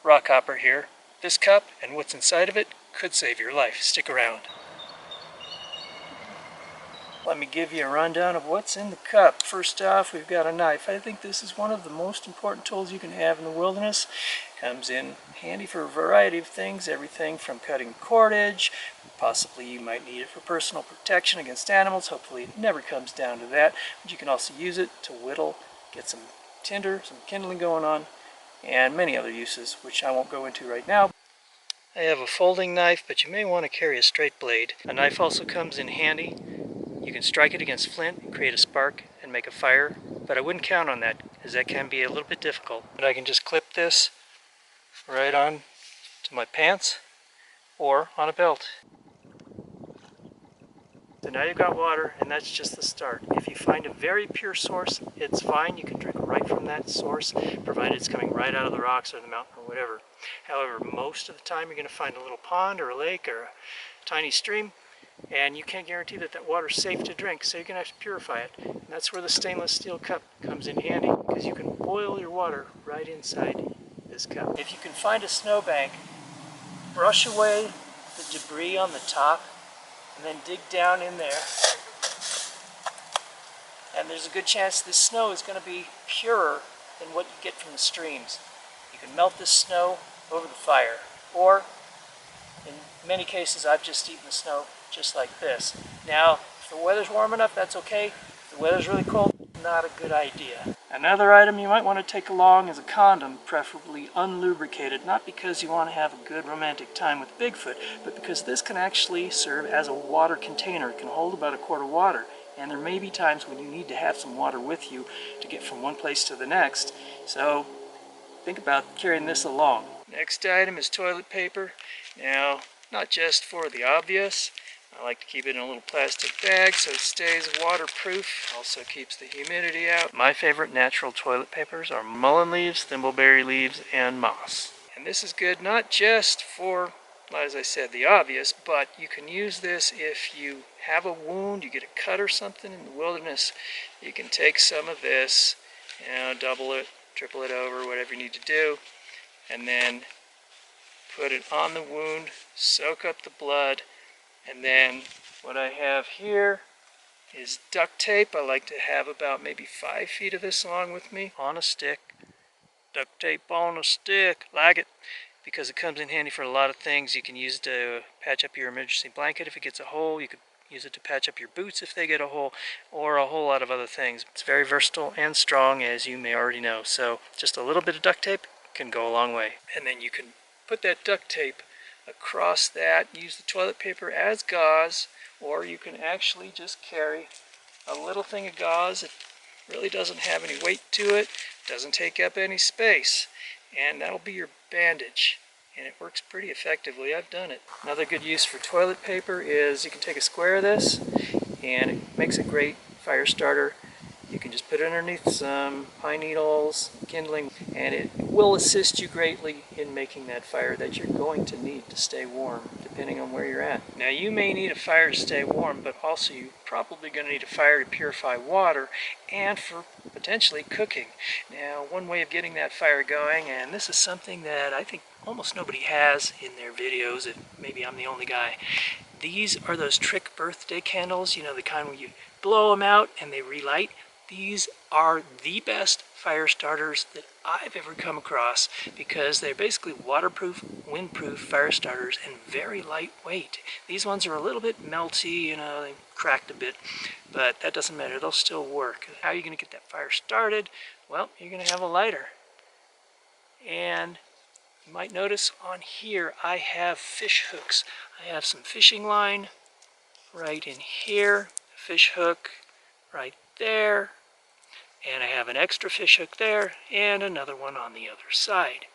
Rock Hopper here. This cup and what's inside of it could save your life. Stick around. Let me give you a rundown of what's in the cup. First off, we've got a knife. I think this is one of the most important tools you can have in the wilderness. Comes in handy for a variety of things, everything from cutting cordage, possibly you might need it for personal protection against animals. Hopefully it never comes down to that, but you can also use it to whittle, get some tinder, some kindling going on, and many other uses, which I won't go into right now. I have a folding knife, but you may want to carry a straight blade. A knife also comes in handy. You can strike it against flint, create a spark, and make a fire, but I wouldn't count on that, as that can be a little bit difficult. But I can just clip this right on to my pants or on a belt. So now you've got water, and that's just the start. If you find a very pure source, it's fine. You can drink right from that source, provided it's coming right out of the rocks or the mountain or whatever. However, most of the time you're going to find a little pond or a lake or a tiny stream, and you can't guarantee that that water's safe to drink, so you're going to have to purify it. And that's where the stainless steel cup comes in handy, because you can boil your water right inside this cup. If you can find a snowbank, brush away the debris on the top, and then dig down in there. And there's a good chance this snow is going to be purer than what you get from the streams. You can melt this snow over the fire, or in many cases I've just eaten the snow just like this. Now, if the weather's warm enough, that's okay. If the weather's really cold, not a good idea. Another item you might want to take along is a condom, preferably unlubricated, not because you want to have a good romantic time with Bigfoot, but because this can actually serve as a water container. It can hold about a quart of water, and there may be times when you need to have some water with you to get from one place to the next, so think about carrying this along. Next item is toilet paper. Now, not just for the obvious, I like to keep it in a little plastic bag so it stays waterproof, also keeps the humidity out. My favorite natural toilet papers are mullein leaves, thimbleberry leaves, and moss. And this is good not just for, as I said, the obvious, but you can use this if you have a wound, you get a cut or something in the wilderness. You can take some of this, double it, triple it over, whatever you need to do, and then put it on the wound, soak up the blood, and then what I have here is duct tape. I like to have about maybe 5 feet of this along with me on a stick. Duct tape on a stick, like it, because it comes in handy for a lot of things. You can use it to patch up your emergency blanket if it gets a hole. You could use it to patch up your boots if they get a hole, or a whole lot of other things. It's very versatile and strong, as you may already know. So just a little bit of duct tape can go a long way. And then you can put that duct tape across that, use the toilet paper as gauze, or you can actually just carry a little thing of gauze. It really doesn't have any weight to it, doesn't take up any space, and that'll be your bandage. And it works pretty effectively. I've done it. Another good use for toilet paper is you can take a square of this, and it makes a great fire starter. You can just put it underneath some pine needles, kindling, and it will assist you greatly in making that fire that you're going to need to stay warm, depending on where you're at. Now, you may need a fire to stay warm, but also you're probably going to need a fire to purify water and for potentially cooking. Now, one way of getting that fire going, and this is something that I think almost nobody has in their videos, if maybe I'm the only guy. These are those trick birthday candles, you know, the kind where you blow them out and they relight. These are the best fire starters that I've ever come across, because they're basically waterproof, windproof fire starters and very lightweight. These ones are a little bit melty, you know, they cracked a bit, but that doesn't matter, they'll still work. How are you going to get that fire started? Well, you're going to have a lighter. And you might notice on here I have fish hooks. I have some fishing line right in here, fish hook right there, and I have an extra fish hook there and another one on the other side,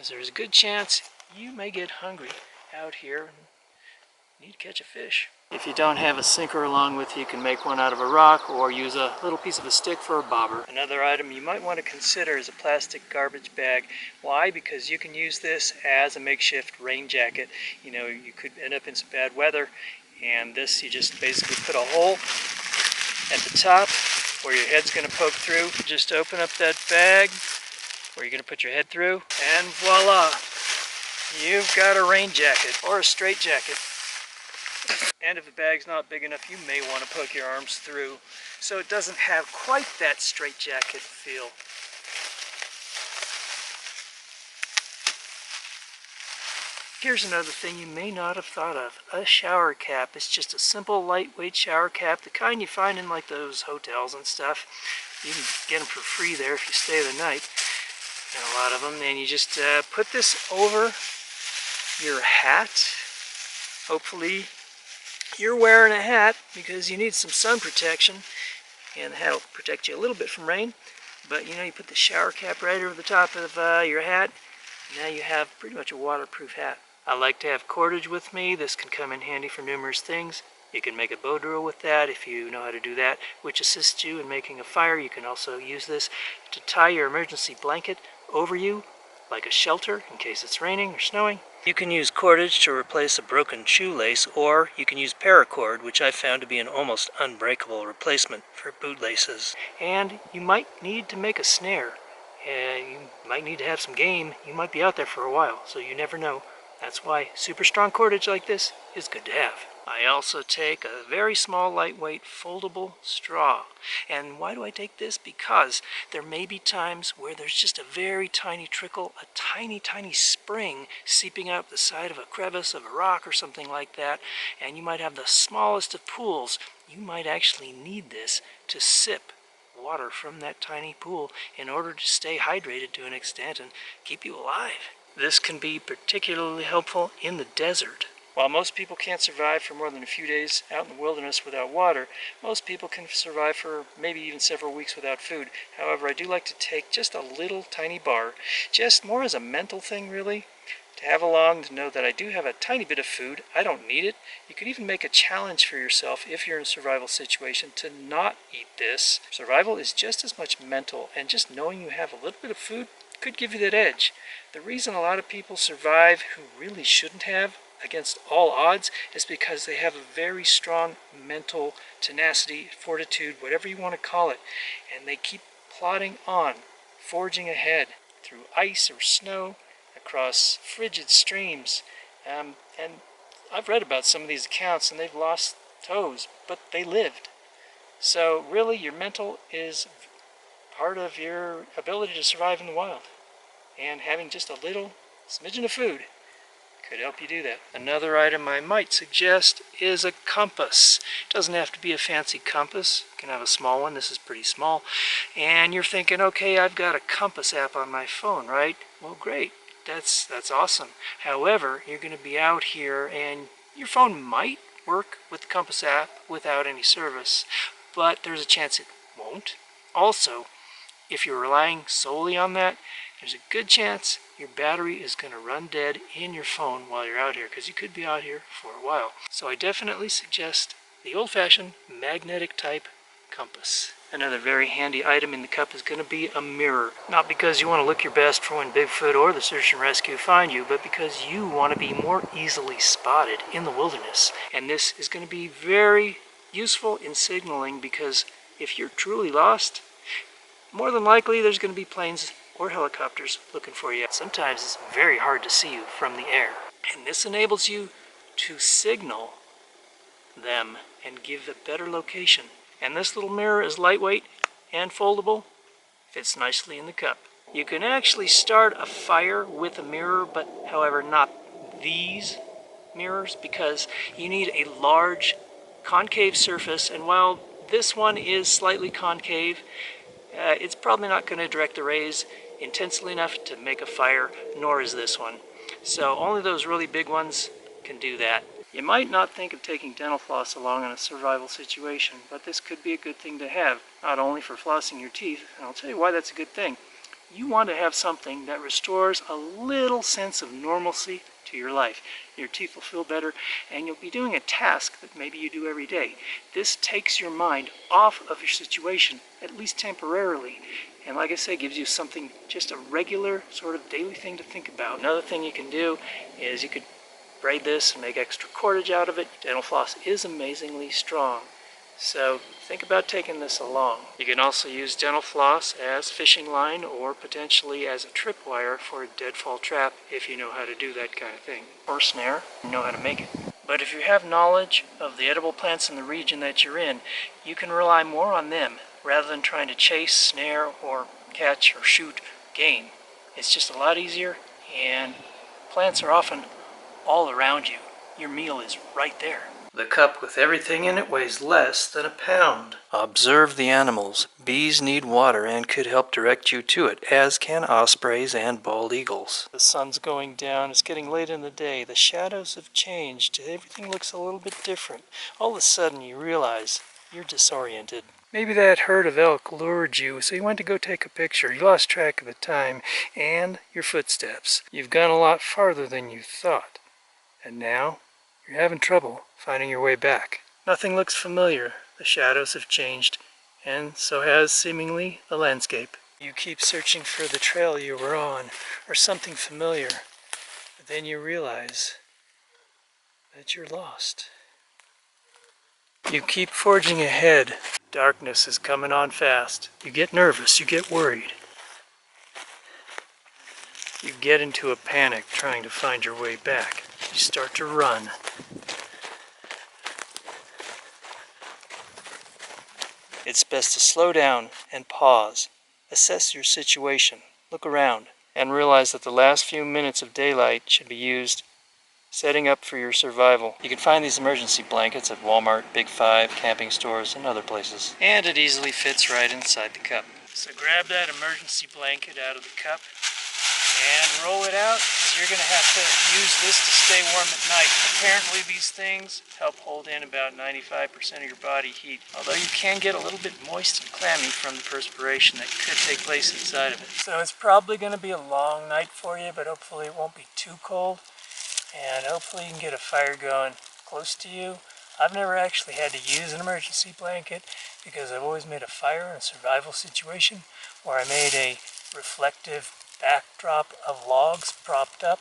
as there's a good chance you may get hungry out here and need to catch a fish. If you don't have a sinker along with you, you can make one out of a rock or use a little piece of a stick for a bobber. Another item you might want to consider is a plastic garbage bag. Why? Because you can use this as a makeshift rain jacket. You know, you could end up in some bad weather, and this, you just basically put a hole at the top where your head's going to poke through. Just open up that bag, where you're going to put your head through, and voila, you've got a rain jacket or a straight jacket. And if the bag's not big enough, you may want to poke your arms through so it doesn't have quite that straight jacket feel. Here's another thing you may not have thought of, a shower cap. It's just a simple lightweight shower cap, the kind you find in like those hotels and stuff. You can get them for free there if you stay the night, and a lot of them. And you just put this over your hat. Hopefully you're wearing a hat because you need some sun protection, and the hat will protect you a little bit from rain. But you know, you put the shower cap right over the top of your hat, now you have pretty much a waterproof hat. I like to have cordage with me. This can come in handy for numerous things. You can make a bow drill with that if you know how to do that, which assists you in making a fire. You can also use this to tie your emergency blanket over you, like a shelter in case it's raining or snowing. You can use cordage to replace a broken shoelace, or you can use paracord, which I've found to be an almost unbreakable replacement for bootlaces. And you might need to make a snare. You might need to have some game. You might be out there for a while, so you never know. That's why super strong cordage like this is good to have. I also take a very small, lightweight, foldable straw. And why do I take this? Because there may be times where there's just a very tiny trickle, a tiny, tiny spring seeping out the side of a crevice of a rock or something like that, and you might have the smallest of pools. You might actually need this to sip water from that tiny pool in order to stay hydrated to an extent and keep you alive. This can be particularly helpful in the desert. While most people can't survive for more than a few days out in the wilderness without water, most people can survive for maybe even several weeks without food. However, I do like to take just a little tiny bar, just more as a mental thing really, to have along, to know that I do have a tiny bit of food. I don't need it. You could even make a challenge for yourself if you're in a survival situation to not eat this. Survival is just as much mental, and just knowing you have a little bit of food could give you that edge. The reason a lot of people survive who really shouldn't have, against all odds, is because they have a very strong mental tenacity, fortitude, whatever you want to call it, and they keep plodding on, forging ahead through ice or snow, across frigid streams, and I've read about some of these accounts and they've lost toes, but they lived. So really your mental is part of your ability to survive in the wild, and having just a little smidgen of food could help you do that. Another item I might suggest is a compass. It doesn't have to be a fancy compass. You can have a small one. This is pretty small. And you're thinking, okay, I've got a compass app on my phone, right? Well, great. That's awesome. However, you're going to be out here and your phone might work with the compass app without any service, but there's a chance it won't. Also, if you're relying solely on that, there's a good chance your battery is going to run dead in your phone while you're out here, because you could be out here for a while. So I definitely suggest the old-fashioned magnetic type compass. Another very handy item in the cup is going to be a mirror. Not because you want to look your best for when Bigfoot or the search and rescue find you, but because you want to be more easily spotted in the wilderness. And this is going to be very useful in signaling, because if you're truly lost, more than likely there's going to be planes or helicopters looking for you. Sometimes it's very hard to see you from the air. And this enables you to signal them and give a better location. And this little mirror is lightweight and foldable, fits nicely in the cup. You can actually start a fire with a mirror, but however not these mirrors, because you need a large concave surface, and while this one is slightly concave, it's probably not going to direct the rays intensely enough to make a fire, nor is this one. So only those really big ones can do that. You might not think of taking dental floss along in a survival situation, but this could be a good thing to have, not only for flossing your teeth, and I'll tell you why that's a good thing. You want to have something that restores a little sense of normalcy to your life. Your teeth will feel better, and you'll be doing a task that maybe you do every day. This takes your mind off of your situation, at least temporarily, and like I say, gives you something, just a regular sort of daily thing to think about. Another thing you can do is you could braid this and make extra cordage out of it. Dental floss is amazingly strong, So think about taking this along. You can also use dental floss as fishing line or potentially as a tripwire for a deadfall trap if you know how to do that kind of thing. Or snare, you know how to make it. But if you have knowledge of the edible plants in the region that you're in, you can rely more on them rather than trying to chase, snare, or catch or shoot game. It's just a lot easier, and plants are often all around you. Your meal is right there. The cup with everything in it weighs less than a pound. Observe the animals. Bees need water and could help direct you to it, as can ospreys and bald eagles. The sun's going down. It's getting late in the day. The shadows have changed. Everything looks a little bit different. All of a sudden you realize you're disoriented. Maybe that herd of elk lured you, so you went to go take a picture. You lost track of the time and your footsteps. You've gone a lot farther than you thought. And now you're having trouble finding your way back. Nothing looks familiar. The shadows have changed, and so has seemingly the landscape. You keep searching for the trail you were on, or something familiar, but then you realize that you're lost. You keep forging ahead. Darkness is coming on fast. You get nervous, you get worried. You get into a panic trying to find your way back. You start to run. It's best to slow down and pause, assess your situation, look around, and realize that the last few minutes of daylight should be used setting up for your survival. You can find these emergency blankets at Walmart, Big 5, camping stores, and other places. And it easily fits right inside the cup. So grab that emergency blanket out of the cup and roll it out, because you're going to have to use this to stay warm at night. Apparently these things help hold in about 95% of your body heat, although you can get a little bit moist and clammy from the perspiration that could take place inside of it. So it's probably going to be a long night for you, but hopefully it won't be too cold, and hopefully you can get a fire going close to you. I've never actually had to use an emergency blanket because I've always made a fire in a survival situation where I made a reflective backdrop of logs propped up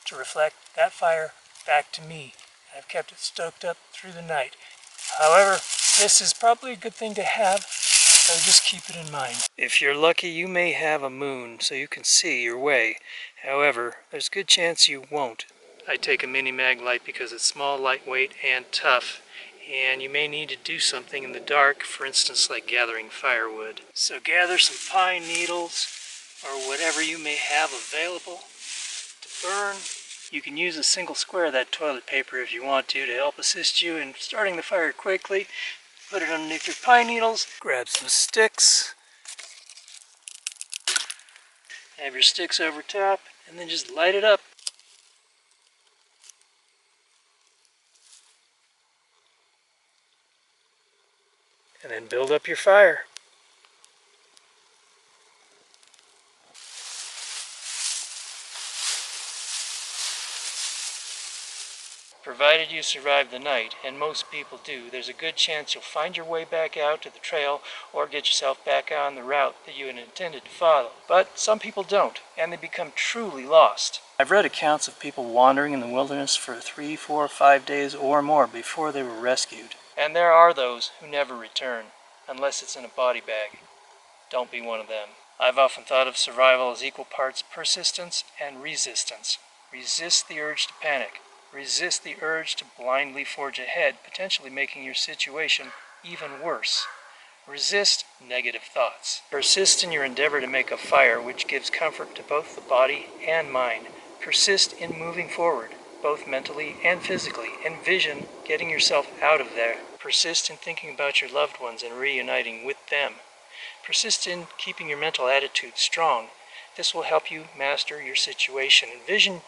to reflect that fire back to me. I've kept it stoked up through the night. However, this is probably a good thing to have, so just keep it in mind. If you're lucky, you may have a moon so you can see your way. However, there's a good chance you won't. I take a mini mag light because it's small, lightweight, and tough, and you may need to do something in the dark, for instance like gathering firewood. So gather some pine needles or whatever you may have available to burn. You can use a single square of that toilet paper if you want to help assist you in starting the fire quickly. Put it underneath your pine needles, grab some sticks, have your sticks over top, and then just light it up. And then build up your fire. Provided you survive the night, and most people do, there's a good chance you'll find your way back out to the trail or get yourself back on the route that you had intended to follow. But some people don't, and they become truly lost. I've read accounts of people wandering in the wilderness for 3, 4, 5 days or more before they were rescued. And there are those who never return, unless it's in a body bag. Don't be one of them. I've often thought of survival as equal parts persistence and resistance. Resist the urge to panic. Resist the urge to blindly forge ahead, potentially making your situation even worse. Resist negative thoughts. Persist in your endeavor to make a fire which gives comfort to both the body and mind. Persist in moving forward, both mentally and physically. Envision getting yourself out of there. Persist in thinking about your loved ones and reuniting with them. Persist in keeping your mental attitude strong. This will help you master your situation. Envision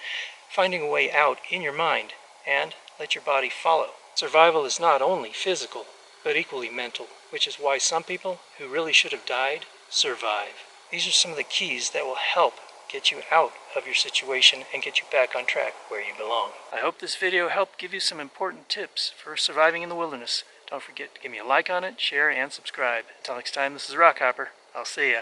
finding a way out in your mind, and let your body follow. Survival is not only physical, but equally mental, which is why some people who really should have died survive. These are some of the keys that will help get you out of your situation and get you back on track where you belong. I hope this video helped give you some important tips for surviving in the wilderness. Don't forget to give me a like on it, share, and subscribe. Until next time, this is Rockhopper. I'll see ya.